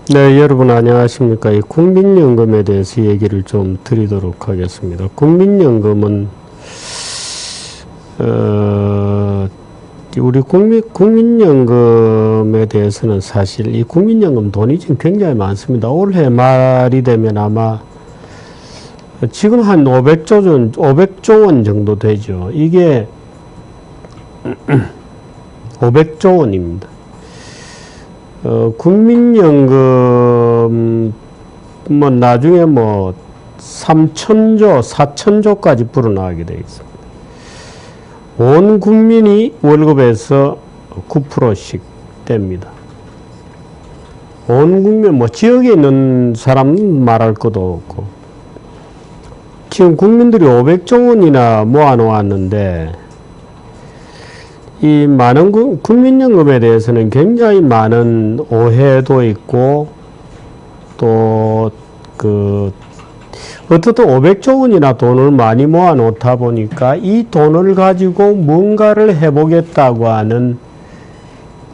네, 여러분 안녕하십니까. 이 국민연금에 대해서 얘기를 좀 드리도록 하겠습니다. 국민연금은 우리 국민연금에 대해서는 사실 이 국민연금 돈이 지금 굉장히 많습니다. 올해 말이 되면 아마 지금 한 500조 원 정도 되죠. 이게 500조 원입니다. 국민연금, 나중에 3천조, 4천조까지 불어나게 되어 있습니다. 온 국민이 월급에서 9%씩 뗍니다. 온 국민, 지역에 있는 사람은 말할 것도 없고, 지금 국민들이 500조 원이나 모아놓았는데, 이 많은 국민연금에 대해서는 굉장히 많은 오해도 있고, 또, 어떻든 500조 원이나 돈을 많이 모아 놓다 보니까 이 돈을 가지고 뭔가를 해보겠다고 하는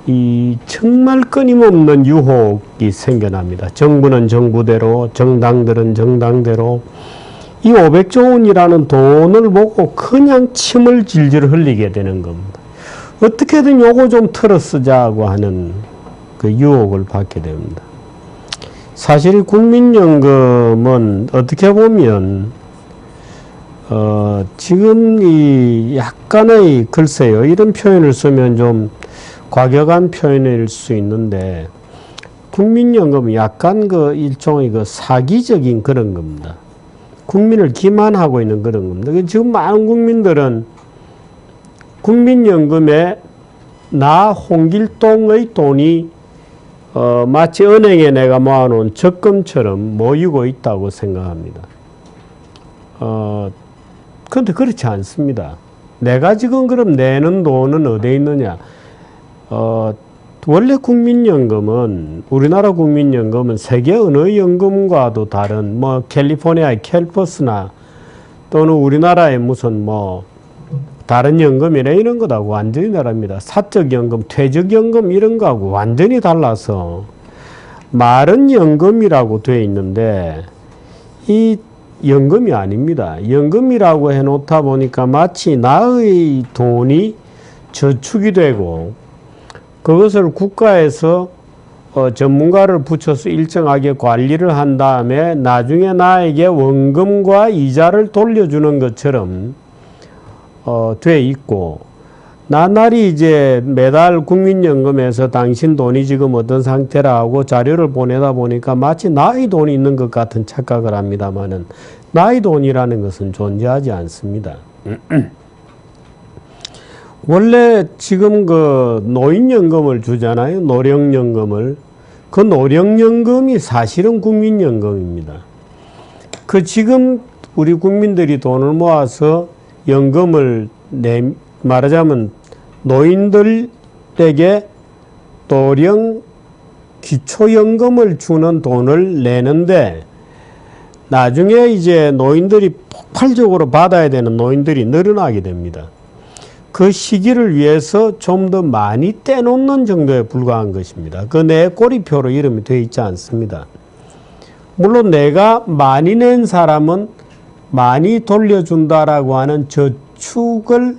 이 정말 끊임없는 유혹이 생겨납니다. 정부는 정부대로, 정당들은 정당대로, 이 500조 원이라는 돈을 보고 그냥 침을 질질 흘리게 되는 겁니다. 어떻게든 요거 좀 털어 쓰자고 하는 그 유혹을 받게 됩니다. 사실 국민연금은 어떻게 보면 지금 이 약간의 글쎄요, 이런 표현을 쓰면 좀 과격한 표현일 수 있는데, 국민연금은 약간 일종의 사기적인 그런 겁니다. 국민을 기만하고 있는 그런 겁니다. 지금 많은 국민들은 국민연금에 나 홍길동의 돈이 마치 은행에 내가 모아놓은 적금처럼 모이고 있다고 생각합니다. 그런데 그렇지 않습니다. 내가 지금 그럼 내는 돈은 어디에 있느냐? 원래 국민연금은, 우리나라 국민연금은 세계 어느 연금과도 다른, 캘리포니아의 캘퍼스나 또는 우리나라의 무슨 다른 연금이나 이런 것하고 완전히 다릅니다. 사적연금, 퇴직연금 이런 거하고 완전히 달라서 말은 연금이라고 되어 있는데 이 연금이 아닙니다. 연금이라고 해놓다 보니까 마치 나의 돈이 저축이 되고 그것을 국가에서 전문가를 붙여서 일정하게 관리를 한 다음에 나중에 나에게 원금과 이자를 돌려주는 것처럼 돼 있고, 나날이 이제 매달 국민연금에서 당신 돈이 지금 어떤 상태라고 자료를 보내다 보니까 마치 나의 돈이 있는 것 같은 착각을 합니다만은 나의 돈이라는 것은 존재하지 않습니다. 원래 지금 노인연금을 주잖아요. 노령연금을. 그 노령연금이 사실은 국민연금입니다. 지금 우리 국민들이 돈을 모아서 연금을 말하자면 노인들에게 노령 기초연금을 주는 돈을 내는데 나중에 이제 노인들이 폭발적으로 받아야 되는 노인들이 늘어나게 됩니다. 그 시기를 위해서 좀 더 많이 떼놓는 정도에 불과한 것입니다. 내 꼬리표로 이름이 되어 있지 않습니다. 물론 내가 많이 낸 사람은 많이 돌려준다라고 하는 저축을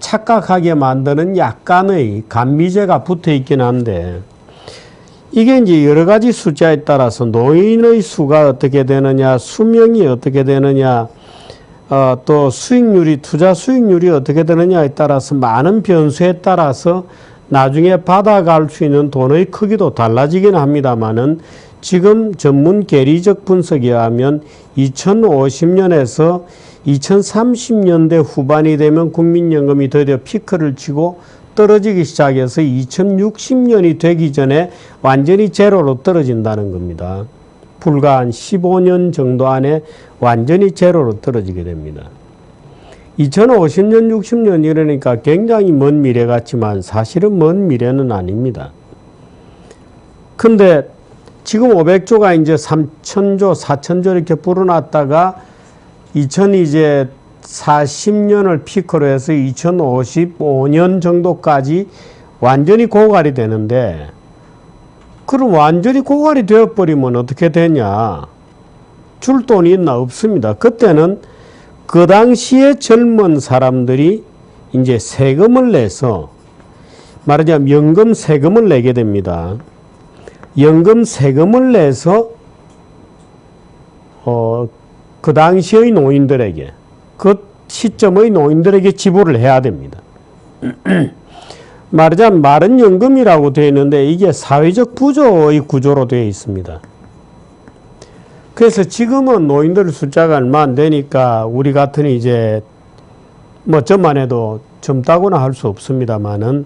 착각하게 만드는 약간의 감미제가 붙어 있긴 한데, 이게 이제 여러 가지 숫자에 따라서 노인의 수가 어떻게 되느냐, 수명이 어떻게 되느냐, 또 수익률이, 투자 수익률이 어떻게 되느냐에 따라서 많은 변수에 따라서 나중에 받아갈 수 있는 돈의 크기도 달라지긴 합니다만은 지금 전문 계리적 분석에 의하면 2050년에서 2030년대 후반이 되면 국민연금이 드디어 피크를 치고 떨어지기 시작해서 2060년이 되기 전에 완전히 제로로 떨어진다는 겁니다. 불과 한 15년 정도 안에 완전히 제로로 떨어지게 됩니다. 2050년, 60년 이러니까 굉장히 먼 미래 같지만 사실은 먼 미래는 아닙니다. 근데 지금 500조가 이제 3천조, 4천조 이렇게 불어났다가 2040년을 피크로 해서 2055년 정도까지 완전히 고갈이 되는데, 그럼 완전히 고갈이 되어버리면 어떻게 되냐? 줄 돈이 있나? 없습니다. 그때는 그 당시에 젊은 사람들이 이제 세금을 내서 말하자면 연금 세금을 내게 됩니다. 연금 세금을 내서 그 당시의 노인들에게, 그 시점의 노인들에게 지불을 해야 됩니다. 말하자면 마른 연금이라고 되어 있는데 이게 사회적 부조의 구조로 되어 있습니다. 그래서 지금은 노인들 숫자가 얼마 안 되니까 우리 같은 이제 뭐 저만 해도 젊다고나 할 수 없습니다만은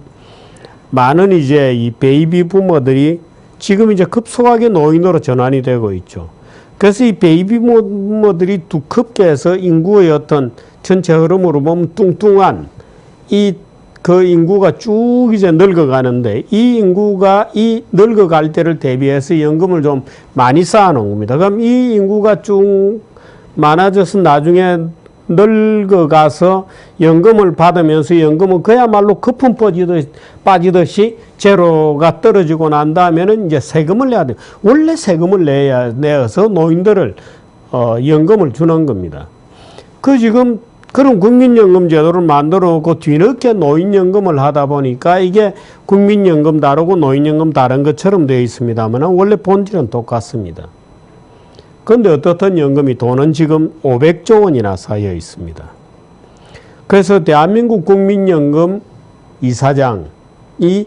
많은 이제 이 베이비 부모들이 지금 이제 급속하게 노인으로 전환이 되고 있죠. 그래서 이 베이비 부모들이 두껍게 해서 인구의 어떤 전체 흐름으로 보면 뚱뚱한 그 인구가 쭉 이제 늙어가는데 이 인구가 이 늙어갈 때를 대비해서 연금을 좀 많이 쌓아놓은 겁니다. 그럼 이 인구가 쭉 많아져서 나중에 늙어가서 연금을 받으면서 연금은 그야말로 거품 빠지듯이 제로가 떨어지고 난 다음에는 이제 세금을 내야 돼요. 원래 세금을 내어서 노인들을 연금을 주는 겁니다. 지금 그런 국민연금 제도를 만들어 놓고 뒤늦게 노인연금을 하다 보니까 이게 국민연금 다르고 노인연금 다른 것처럼 되어 있습니다만 원래 본질은 똑같습니다. 그런데 어떻든 연금이 돈은 지금 500조 원이나 쌓여 있습니다. 그래서 대한민국 국민연금 이사장이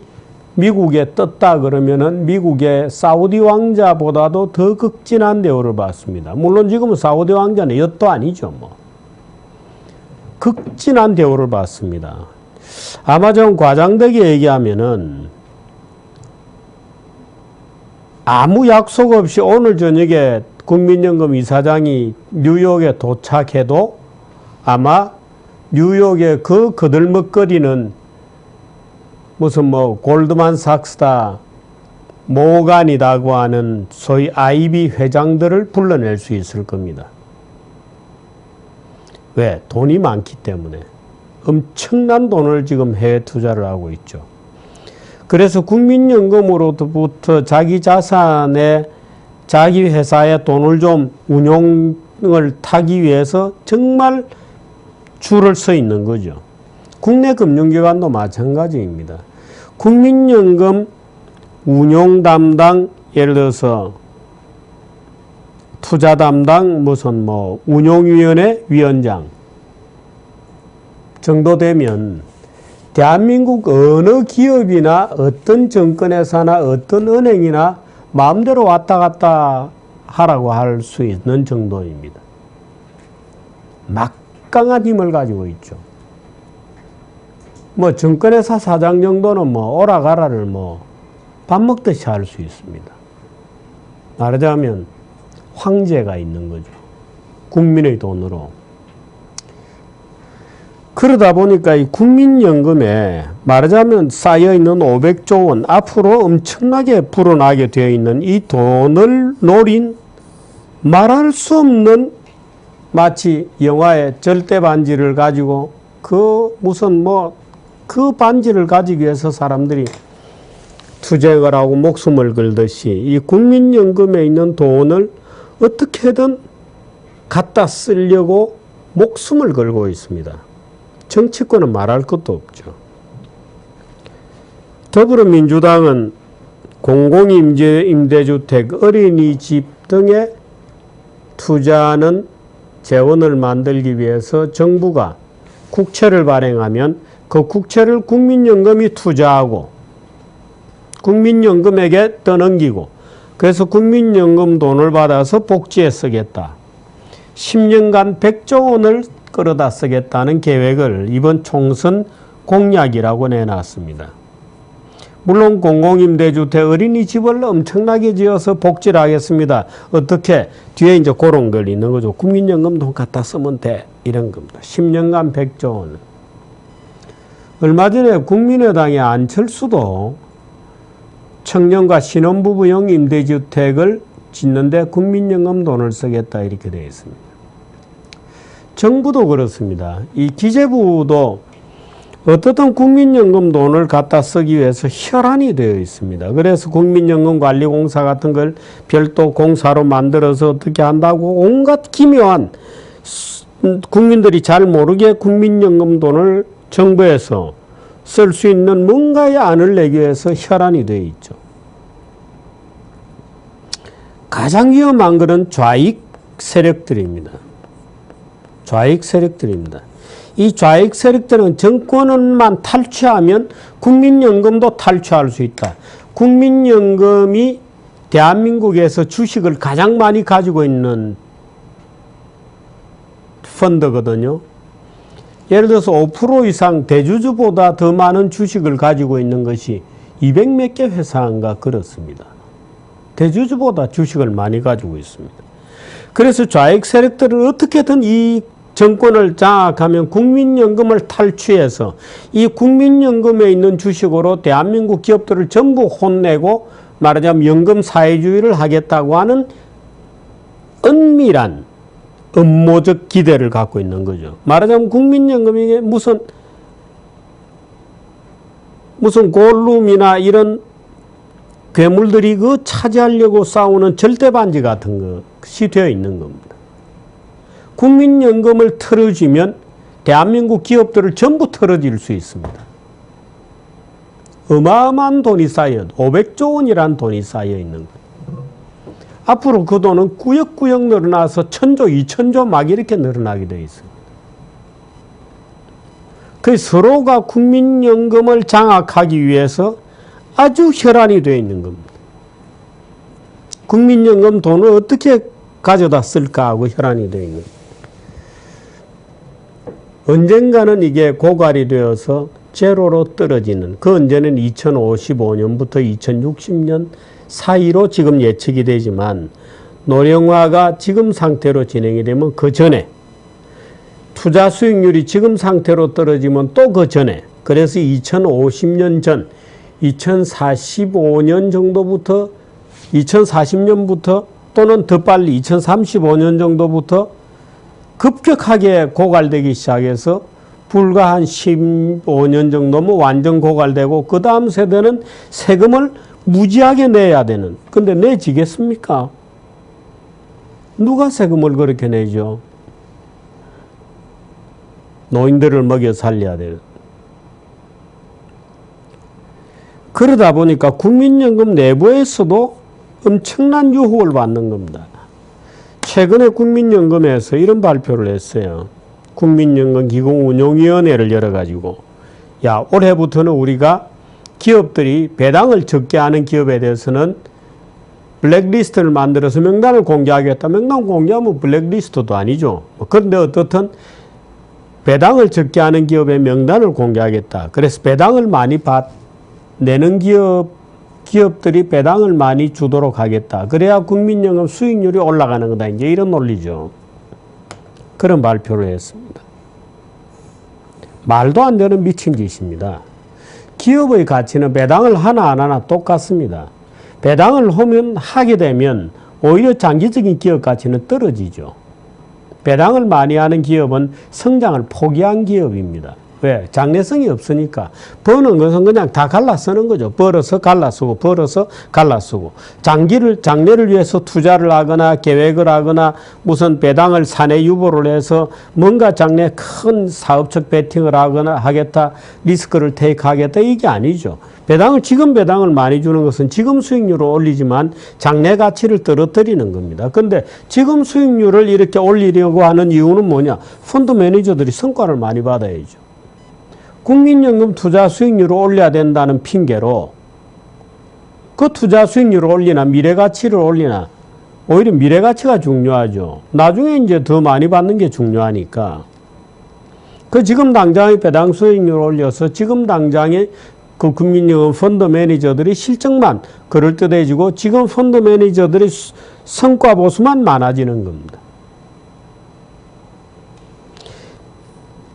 미국에 떴다 그러면은 미국의 사우디 왕자보다도 더 극진한 대우를 받습니다. 물론 지금은 사우디 왕자는 엿도 아니죠, 뭐. 극진한 대우를 받습니다. 아마 좀 과장되게 얘기하면은 아무 약속 없이 오늘 저녁에 국민연금 이사장이 뉴욕에 도착해도 아마 뉴욕의 그 거들먹거리는 무슨 뭐 골드만삭스다, 모간이라고 하는 소위 IB 회장들을 불러낼 수 있을 겁니다. 왜? 돈이 많기 때문에. 엄청난 돈을 지금 해외 투자를 하고 있죠. 그래서 국민연금으로부터 자기 자산에 자기 회사에 돈을 좀 운용을 타기 위해서 정말 줄을 서 있는 거죠. 국내 금융기관도 마찬가지입니다. 국민연금 운용 담당, 예를 들어서 투자 담당 무슨 뭐 운용위원회 위원장 정도 되면 대한민국 어느 기업이나 어떤 증권회사나 어떤 은행이나 마음대로 왔다 갔다 하라고 할 수 있는 정도입니다. 막강한 힘을 가지고 있죠. 뭐 증권회사 사장 정도는 뭐 오라가라를 뭐 밥 먹듯이 할 수 있습니다. 말하자면 황제가 있는 거죠. 국민의 돈으로. 그러다 보니까 이 국민연금에 말하자면 쌓여있는 500조 원, 앞으로 엄청나게 불어나게 되어 있는 이 돈을 노린 말할 수 없는 마치 영화의 절대 반지를 가지고 그 반지를 가지기 위해서 사람들이 투쟁을 하고 목숨을 걸듯이 이 국민연금에 있는 돈을 어떻게든 갖다 쓰려고 목숨을 걸고 있습니다. 정치권은 말할 것도 없죠. 더불어민주당은 공공임대주택, 어린이집 등에 투자하는 재원을 만들기 위해서 정부가 국채를 발행하면 그 국채를 국민연금이 투자하고 국민연금에게 떠넘기고 그래서 국민연금 돈을 받아서 복지에 쓰겠다. 10년간 100조 원을 끌어다 쓰겠다는 계획을 이번 총선 공약이라고 내놨습니다. 물론 공공임대주택 어린이집을 엄청나게 지어서 복지를 하겠습니다. 어떻게? 뒤에 이제 그런 걸 있는 거죠. 국민연금 돈 갖다 쓰면 돼. 이런 겁니다. 10년간 100조 원. 얼마 전에 국민의당의 안철수도 청년과 신혼부부용 임대주택을 짓는데 국민연금 돈을 쓰겠다 이렇게 되어 있습니다. 정부도 그렇습니다. 이 기재부도 어떻든 국민연금 돈을 갖다 쓰기 위해서 혈안이 되어 있습니다. 그래서 국민연금관리공사 같은 걸 별도 공사로 만들어서 어떻게 한다고 온갖 기묘한 국민들이 잘 모르게 국민연금 돈을 정부에서 쓸 수 있는 뭔가의 안을 내기 위해서 혈안이 되어 있죠. 가장 위험한 것은 좌익 세력들입니다. 좌익 세력들입니다. 이 좌익 세력들은 정권만 탈취하면 국민연금도 탈취할 수 있다. 국민연금이 대한민국에서 주식을 가장 많이 가지고 있는 펀드거든요. 예를 들어서 5% 이상 대주주보다 더 많은 주식을 가지고 있는 것이 200몇 개 회사인가 그렇습니다. 대주주보다 주식을 많이 가지고 있습니다. 그래서 좌익 세력들은 어떻게든 이 정권을 장악하면 국민연금을 탈취해서 이 국민연금에 있는 주식으로 대한민국 기업들을 전부 혼내고 말하자면 연금 사회주의를 하겠다고 하는 은밀한 음모적 기대를 갖고 있는 거죠. 말하자면 국민연금이 무슨 골룸이나 이런 괴물들이 그 차지하려고 싸우는 절대반지 같은 것이 되어 있는 겁니다. 국민연금을 털어주면 대한민국 기업들을 전부 털어질 수 있습니다. 어마어마한 돈이 쌓여 500조 원이라는 돈이 쌓여 있는 거예요. 앞으로 그 돈은 꾸역꾸역 늘어나서 1000조, 2000조 막 이렇게 늘어나게 되어 있습니다. 그 서로가 국민연금을 장악하기 위해서 아주 혈안이 되어 있는 겁니다. 국민연금 돈을 어떻게 가져다 쓸까 하고 혈안이 되어 있는 겁니다. 언젠가는 이게 고갈이 되어서 제로로 떨어지는, 그 언제는 2055년부터 2060년 사이로 지금 예측이 되지만, 노령화가 지금 상태로 진행이 되면 그 전에, 투자 수익률이 지금 상태로 떨어지면 또 그 전에, 그래서 2050년 전, 2045년 정도부터, 2040년부터 또는 더 빨리 2035년 정도부터 급격하게 고갈되기 시작해서 불과 한 15년 정도면 완전 고갈되고 그 다음 세대는 세금을 무지하게 내야 되는. 근데 내지겠습니까? 누가 세금을 그렇게 내죠? 노인들을 먹여 살려야 되는. 그러다 보니까 국민연금 내부에서도 엄청난 유혹을 받는 겁니다. 최근에 국민연금에서 이런 발표를 했어요. 국민연금 기금운용위원회를 열어가지고, 야, 올해부터는 우리가 기업들이 배당을 적게 하는 기업에 대해서는 블랙리스트를 만들어서 명단을 공개하겠다. 명단 공개하면 블랙리스트도 아니죠. 그런데 어떻든 배당을 적게 하는 기업의 명단을 공개하겠다. 그래서 배당을 많이 내는 기업들이 배당을 많이 주도록 하겠다. 그래야 국민연금 수익률이 올라가는 거다. 이제 이런 논리죠. 그런 발표를 했습니다. 말도 안 되는 미친 짓입니다. 기업의 가치는 배당을 하나 안 하나 똑같습니다. 배당을 하게 되면 오히려 장기적인 기업 가치는 떨어지죠. 배당을 많이 하는 기업은 성장을 포기한 기업입니다. 왜? 장래성이 없으니까. 버는 것은 그냥 다 갈라 쓰는 거죠. 벌어서 갈라 쓰고, 벌어서 갈라 쓰고. 장래를 위해서 투자를 하거나 계획을 하거나 무슨 배당을 사내 유보를 해서 뭔가 장래에 큰 사업적 베팅을 하거나 하겠다, 리스크를 테이크하겠다, 이게 아니죠. 지금 배당을 많이 주는 것은 지금 수익률을 올리지만 장래 가치를 떨어뜨리는 겁니다. 근데 지금 수익률을 이렇게 올리려고 하는 이유는 뭐냐? 펀드 매니저들이 성과를 많이 받아야죠. 국민연금 투자 수익률을 올려야 된다는 핑계로 그 투자 수익률을 올리나 미래가치를 올리나, 오히려 미래가치가 중요하죠. 나중에 이제 더 많이 받는 게 중요하니까. 그 지금 당장의 배당 수익률을 올려서 지금 당장의 그 국민연금 펀드 매니저들이 실적만 그럴듯해지고 지금 펀드 매니저들의 성과 보수만 많아지는 겁니다.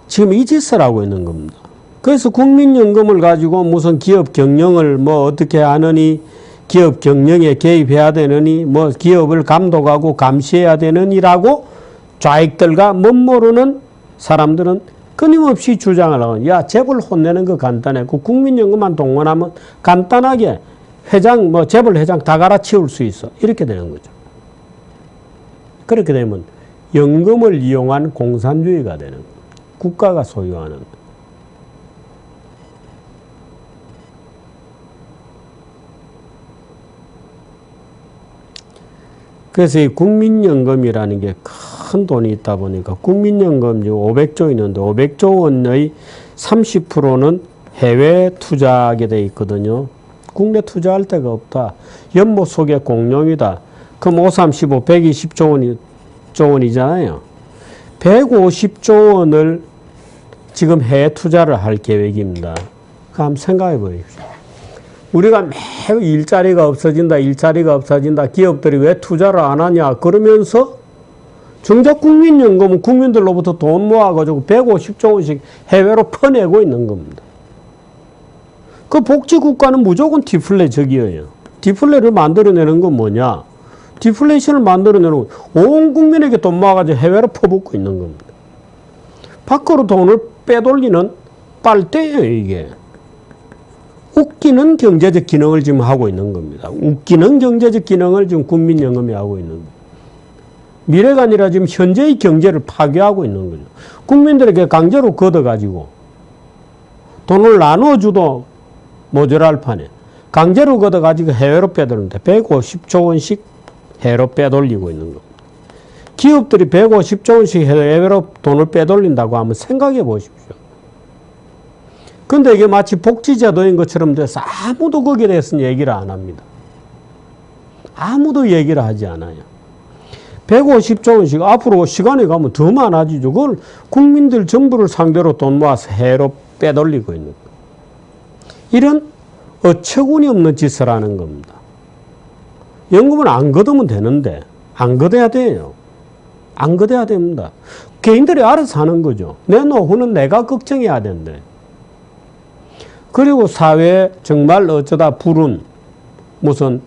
지금 이 짓을 하고 있는 겁니다. 그래서 국민연금을 가지고 무슨 기업 경영을 뭐 어떻게 하느니, 기업 경영에 개입해야 되느니, 뭐 기업을 감독하고 감시해야 되느니라고 좌익들과 멋모르는 사람들은 끊임없이 주장을 하고, 야, 재벌 혼내는 거 간단해. 그 국민연금만 동원하면 간단하게 회장, 재벌 회장 다 갈아치울 수 있어. 이렇게 되는 거죠. 그렇게 되면 연금을 이용한 공산주의가 되는 거예요. 국가가 소유하는. 그래서 이 국민연금이라는 게 큰 돈이 있다 보니까 국민연금 500조 있는데 500조 원의 30%는 해외 투자하게 돼 있거든요. 국내 투자할 데가 없다. 연못 속의 공룡이다. 그럼 5, 35, 120조 원이잖아요. 150조 원을 지금 해외 투자를 할 계획입니다. 한번 생각해 보십시오. 우리가 매우 일자리가 없어진다, 기업들이 왜 투자를 안 하냐, 그러면서 정작 국민연금은 국민들로부터 돈 모아가지고 150조 원씩 해외로 퍼내고 있는 겁니다. 그 복지국가는 무조건 디플레적이에요. 디플레를 만들어내는 건 뭐냐? 디플레이션을 만들어내는 온 국민에게 돈 모아가지고 해외로 퍼붓고 있는 겁니다. 밖으로 돈을 빼돌리는 빨대예요, 이게. 웃기는 경제적 기능을 지금 하고 있는 겁니다. 웃기는 경제적 기능을 지금 국민연금이 하고 있는 겁니다. 미래가 아니라 지금 현재의 경제를 파괴하고 있는 거죠. 국민들에게 강제로 걷어가지고 돈을 나눠줘도 모자랄 판에 강제로 걷어가지고 해외로 빼돌리는데 150조 원씩 해외로 빼돌리고 있는 겁니다. 기업들이 150조 원씩 해외로 돈을 빼돌린다고 하면 생각해 보십시오. 근데 이게 마치 복지제도인 것처럼 돼서 아무도 거기에 대해서는 얘기를 안 합니다. 아무도 얘기를 하지 않아요. 150조 원씩 앞으로 시간이 가면 더 많아지죠. 그걸 국민들 전부를 상대로 돈 모아서 해외로 빼돌리고 있는 거예요. 이런 어처구니 없는 짓을 하는 겁니다. 연금은 안 걷으면 되는데 안 걷어야 돼요. 안 걷어야 됩니다. 개인들이 알아서 하는 거죠. 내 노후는 내가 걱정해야 된대. 그리고 사회에 정말 어쩌다 불운 무슨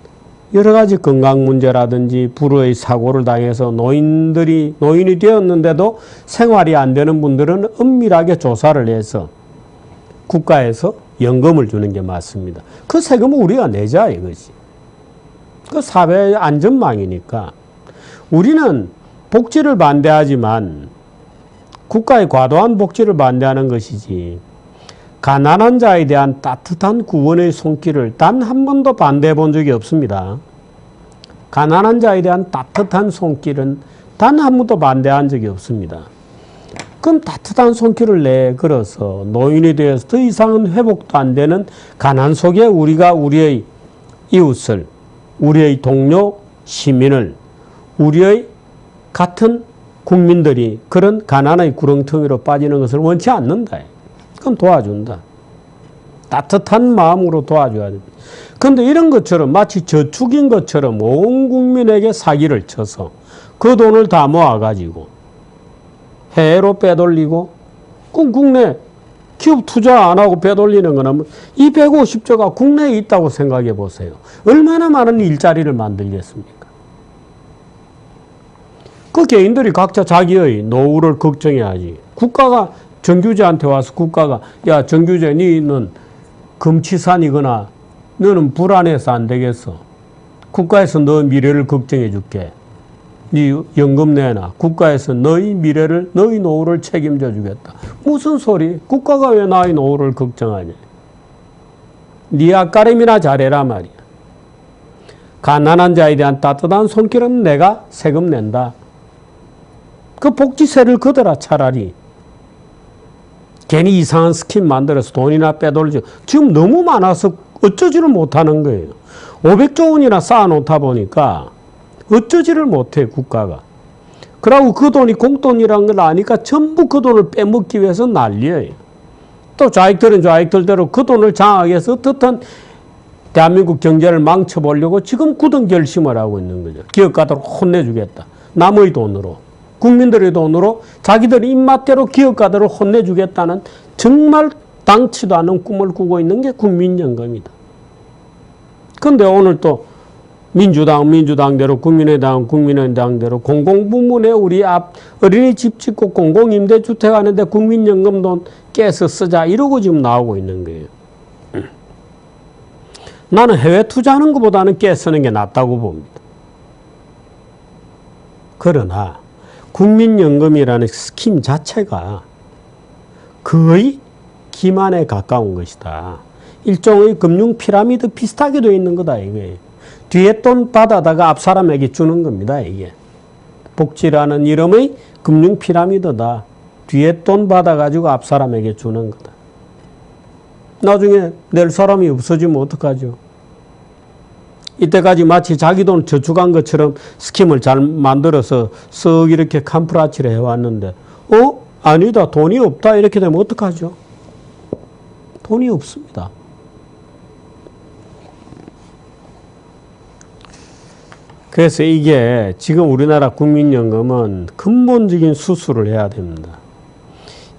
여러 가지 건강 문제라든지 불의 사고를 당해서 노인이 되었는데도 생활이 안 되는 분들은 엄밀하게 조사를 해서 국가에서 연금을 주는 게 맞습니다. 그 세금은 우리가 내자 이것이. 그 사회의 안전망이니까. 우리는 복지를 반대하지만 국가의 과도한 복지를 반대하는 것이지 가난한 자에 대한 따뜻한 구원의 손길을 단 한 번도 반대해 본 적이 없습니다. 가난한 자에 대한 따뜻한 손길은 단 한 번도 반대한 적이 없습니다. 그럼 따뜻한 손길을 내걸어서 노인이 되어서 더 이상은 회복도 안 되는 가난 속에 우리가 우리의 이웃을, 우리의 동료 시민을, 우리의 같은 국민들이 그런 가난의 구렁텅이로 빠지는 것을 원치 않는다. 그건 도와준다. 따뜻한 마음으로 도와줘야 된다. 그런데 이런 것처럼 마치 저축인 것처럼 온 국민에게 사기를 쳐서 그 돈을 다 모아가지고 해외로 빼돌리고 그럼 국내 기업 투자 안 하고 빼돌리는 거는 이 150조가 국내에 있다고 생각해 보세요. 얼마나 많은 일자리를 만들겠습니까? 그 개인들이 각자 자기의 노후를 걱정해야지. 국가가 정규제한테 와서 국가가 야 정규제 너는 금치산이거나 너는 불안해서 안 되겠어. 국가에서 너 미래를 걱정해 줄게. 네 연금 내놔. 국가에서 너희 미래를 너희 노후를 책임져 주겠다. 무슨 소리? 국가가 왜 나의 노후를 걱정하냐. 네 앞가림이나 잘해라 말이야. 가난한 자에 대한 따뜻한 손길은 내가 세금 낸다. 그 복지세를 걷어라 차라리. 괜히 이상한 스킨 만들어서 돈이나 빼돌리죠. 지금 너무 많아서 어쩌지를 못하는 거예요. 500조 원이나 쌓아놓다 보니까 어쩌지를 못해 국가가. 그러고 그 돈이 공돈이라는 걸 아니까 전부 그 돈을 빼먹기 위해서 난리예요. 또 좌익들은 좌익들대로 그 돈을 장악해서 어떻든 대한민국 경제를 망쳐보려고 지금 굳은 결심을 하고 있는 거죠. 기업가들 혼내주겠다. 남의 돈으로. 국민들의 돈으로 자기들 입맛대로 기업가들을 혼내주겠다는 정말 당치도 않은 꿈을 꾸고 있는 게 국민연금이다. 그런데 오늘 또 민주당대로, 국민의당대로 공공부문에 우리 앞 어린이집 짓고 공공임대주택 하는데 국민연금 돈 깨서 쓰자 이러고 지금 나오고 있는 거예요. 나는 해외 투자하는 것보다는 깨 쓰는 게 낫다고 봅니다. 그러나 국민연금이라는 스킴 자체가 거의 기만에 가까운 것이다. 일종의 금융 피라미드 비슷하게 되어 있는 거다 이거예요. 뒤에 돈 받아다가 앞 사람에게 주는 겁니다. 이게 복지라는 이름의 금융 피라미드다. 뒤에 돈 받아가지고 앞 사람에게 주는 거다. 나중에 낼 사람이 없어지면 어떡하죠? 이때까지 마치 자기 돈 저축한 것처럼 스킴을 잘 만들어서 쓱 이렇게 캄프라치를 해왔는데 아니다. 돈이 없다. 이렇게 되면 어떡하죠? 돈이 없습니다. 그래서 이게 지금 우리나라 국민연금은 근본적인 수술을 해야 됩니다.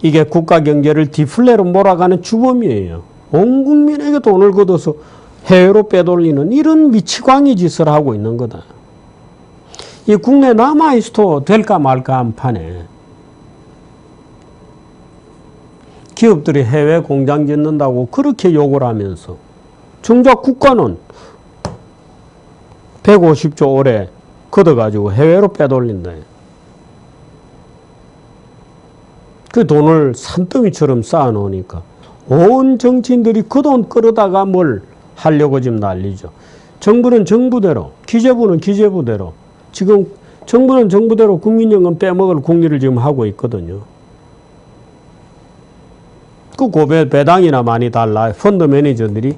이게 국가 경제를 디플레로 몰아가는 주범이에요. 온 국민에게 돈을 걷어서 해외로 빼돌리는 이런 미치광이 짓을 하고 있는 거다. 이 국내 남아있어도 될까 말까 한 판에 기업들이 해외 공장 짓는다고 그렇게 욕을 하면서 정작 국가는 150조 올해 걷어가지고 해외로 빼돌린다. 그 돈을 산더미처럼 쌓아놓으니까 온 정치인들이 그 돈 끌어다가 뭘 하려고 지금 난리죠. 정부는 정부대로, 기재부는 기재부대로, 지금 정부는 정부대로 국민연금 빼먹을 궁리를 지금 하고 있거든요. 그 고배 배당이나 많이 달라. 펀드 매니저들이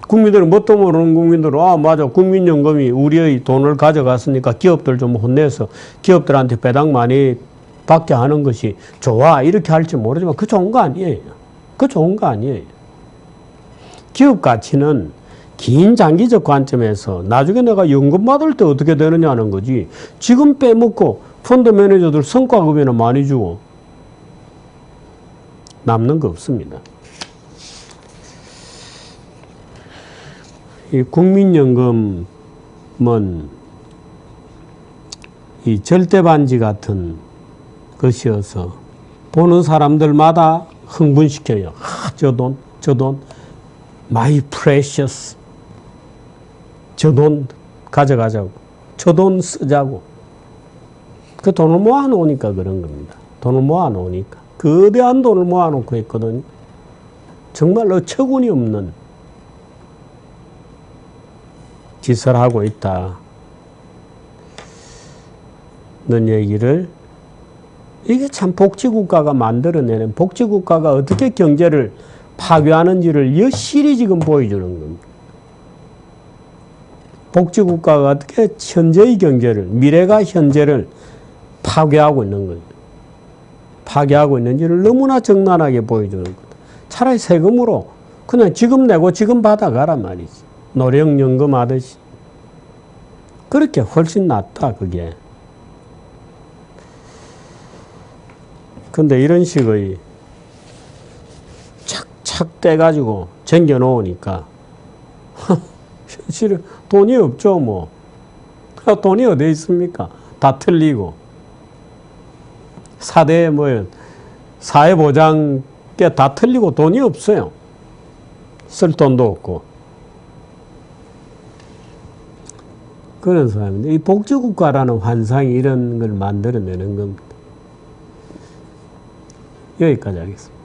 국민들은 뭣도 모르는 국민들은 맞아 국민연금이 우리의 돈을 가져갔으니까 기업들 좀 혼내서 기업들한테 배당 많이 받게 하는 것이 좋아 이렇게 할지 모르지만 그 좋은 거 아니에요. 그 좋은 거 아니에요. 기업 가치는 긴 장기적 관점에서 나중에 내가 연금 받을 때 어떻게 되느냐는 거지. 지금 빼먹고 펀드 매니저들 성과급여나 많이 주고 남는 거 없습니다. 이 국민연금은 이 절대반지 같은 것이어서 보는 사람들마다 흥분시켜요. 저 돈, my precious. 저 돈 가져가자고. 저 돈 쓰자고. 그 돈을 모아놓으니까 그런 겁니다. 돈을 모아놓으니까. 거대한 돈을 모아놓고 있거든요. 정말로 처군이 없는 짓을 하고 있다는 얘기를 이게 참 복지국가가 만들어내는 복지국가가 어떻게 경제를 파괴하는지를 여실히 지금 보여주는 겁니다. 복지국가가 어떻게 현재의 경제를 미래가 현재를 파괴하고 있는 거예요. 파괴하고 있는지를 너무나 적나라하게 보여주는 거다. 차라리 세금으로 그냥 지금 내고 지금 받아가란 말이지. 노령연금 하듯이. 그렇게 훨씬 낫다 그게. 근데 이런 식의 착착 떼가지고 쟁겨놓으니까 실은 돈이 없죠 뭐. 돈이 어디 있습니까? 다 틀리고. 4대 사회보장 게 다 틀리고 돈이 없어요. 쓸 돈도 없고. 그런 사람인데 이 복지국가라는 환상이 이런 걸 만들어내는 겁니다. 여기까지 하겠습니다.